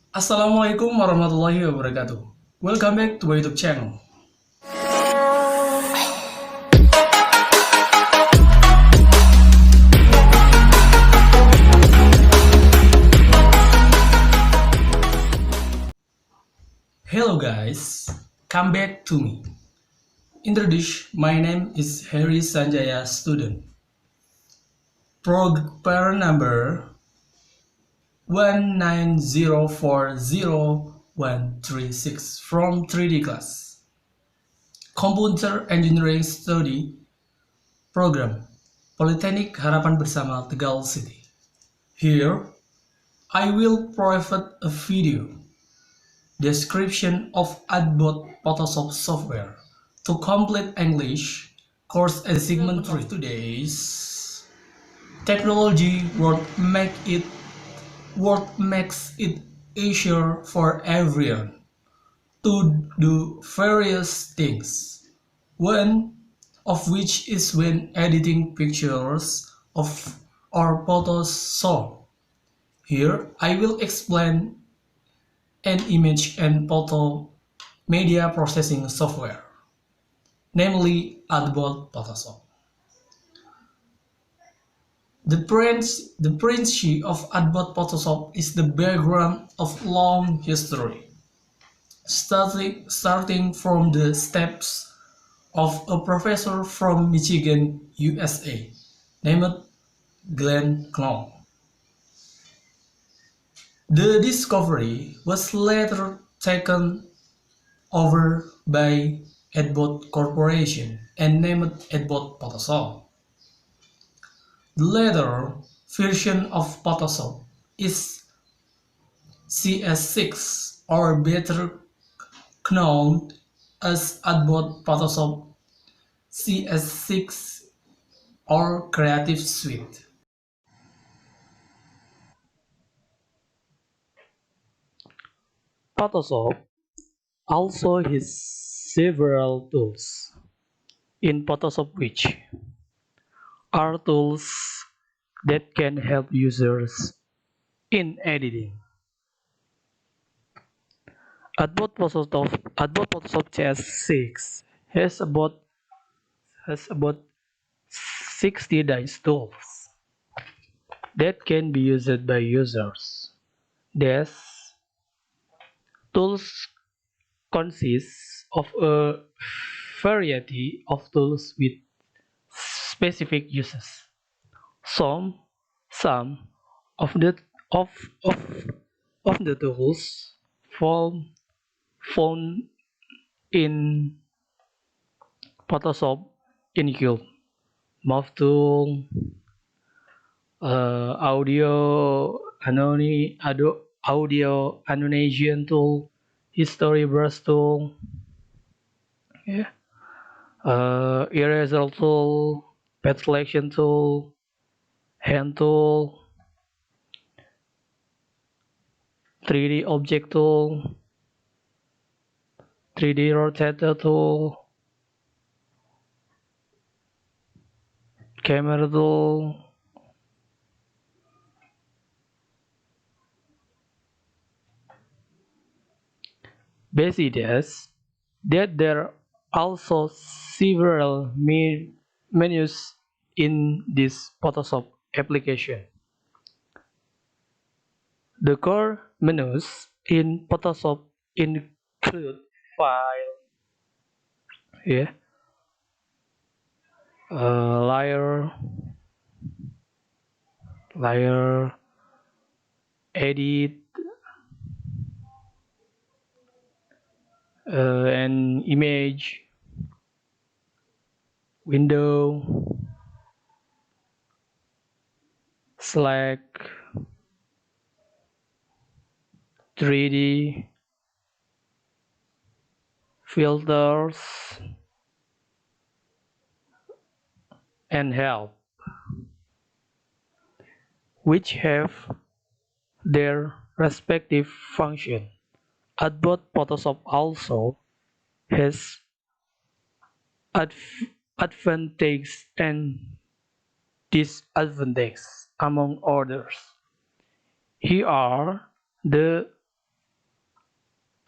Assalamualaikum warahmatullahi wabarakatuh. Welcome back to my YouTube channel. Hello guys, come back to me. Introduce, my name is Heri Sanjhaya student. Pair number 190400136 from 3D class. Komputer Engineering Study Program Politeknik Harapan Bersama Tegal City. Here, I will provide a video description of Adobe Photoshop software to complete English course assignment 3. Today's technology makes it easier for everyone to do various things. One of which is when editing pictures of or photos. So here I will explain an image and photo media processing software, namely Adobe Photoshop. The principle of Adobe Photoshop is the background of long history, starting from the steps of a professor from Michigan, USA, named Glenn Knoll. The discovery was later taken over by Adobe Corporation and named Adobe Photoshop. The later version of Photoshop is CS6, or better known as Adobe Photoshop CS6 or Creative Suite. Photoshop also has several tools in Photoshop which are tools that can help users in editing. Adobe Photoshop CS6 has about 60 dice tools that can be used by users. These tools consist of a variety of tools with specific uses. Some of the of of of the tools found in Photoshop include Move tool, audio annotation tool, history brush tool, yeah, eraser tool, pet selection tool, hand tool, 3D object tool, 3D rotator tool, camera tool, besides that there are also several menus in this Photoshop application. The core menus in Photoshop include File, yeah, layer, Edit, and Image, Window, Slack, 3D, Filters, and Help, which have their respective function. Adobe Photoshop also has advantages and disadvantages among others. Here are the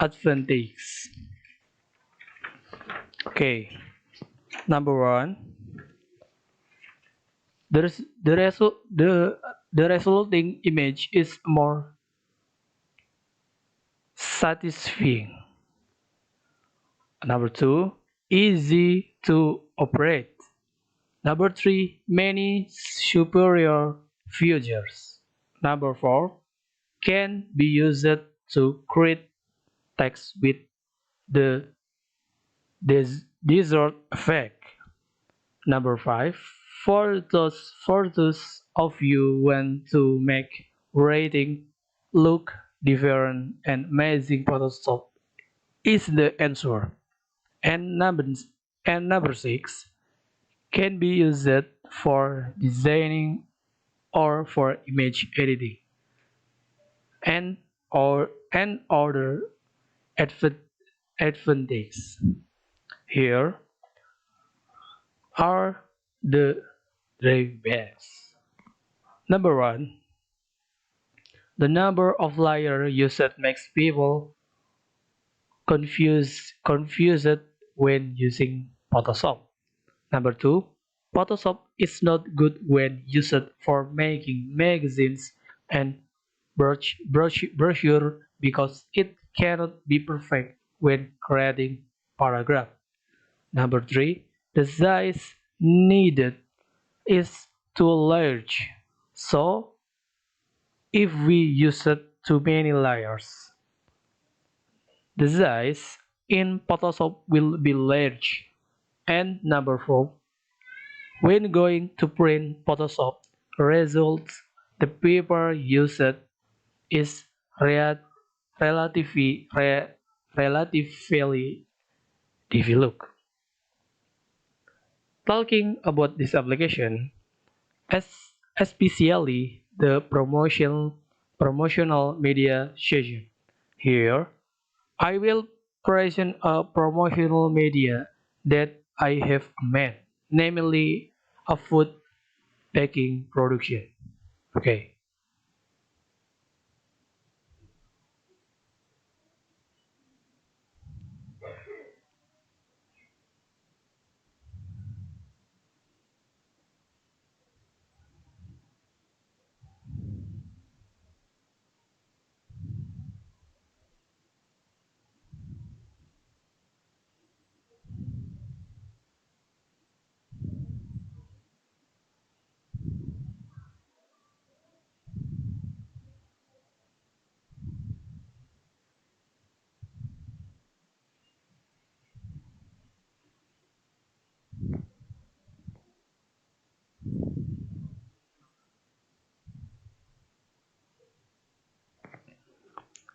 advantages. Okay, number one, the resulting image is more satisfying. Number two, easy to operate. Number three, many superior features. Number four, can be used to create text with the desired effect. Number five, for those of you want to make writing look different and amazing, Photoshop is the answer. And number six, can be used for designing or for image editing and other advantages. Here are the drawbacks. Number one, the number of layers used makes people confused when using Photoshop. Number two, Photoshop is not good when used for making magazines and brochure because it cannot be perfect when creating paragraph. Number three, the size needed is too large. So if we use too many layers, the size in Photoshop will be large. And number four, when going to print Photoshop results, the paper used is relatively relatively developed. Talking about this application, especially the promotional media section. Here, I will present a promotional media that I have made, namely a food packing production. Okay,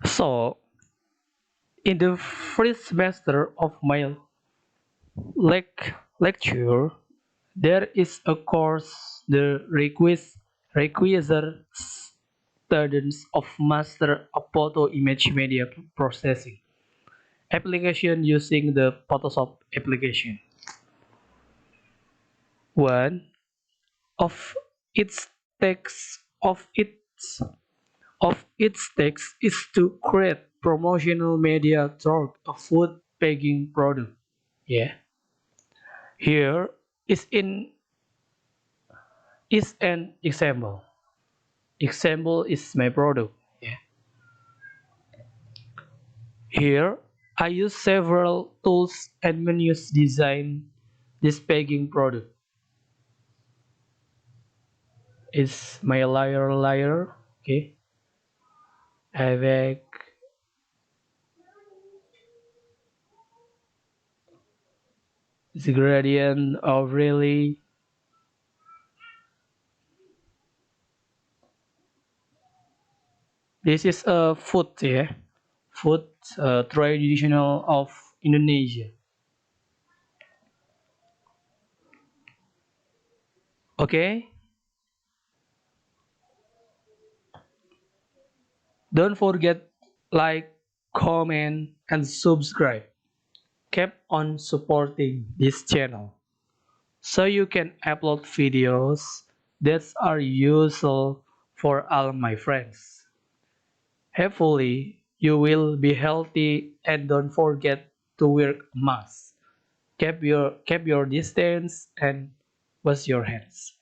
so in the first semester of my lecture, there is a course the requires students of master of photo image media processing application using the Photoshop application. One of its text of its text is to create promotional media toward a food packing product. Yeah. Here is an example. Example is my product. Yeah. Here I use several tools and menus design this packing product. Is my layer. Okay. Avec the gradient of really this is a food, yeah, food traditional of Indonesia. Okay, don't forget like, comment, and subscribe. Keep on supporting this channel so you can upload videos that are useful for all my friends. Hopefully, you will be healthy, and don't forget to wear a mask. Keep your distance and wash your hands.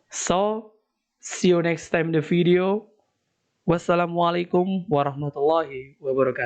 So, see you next time in the video. Wassalamualaikum warahmatullahi wabarakatuh.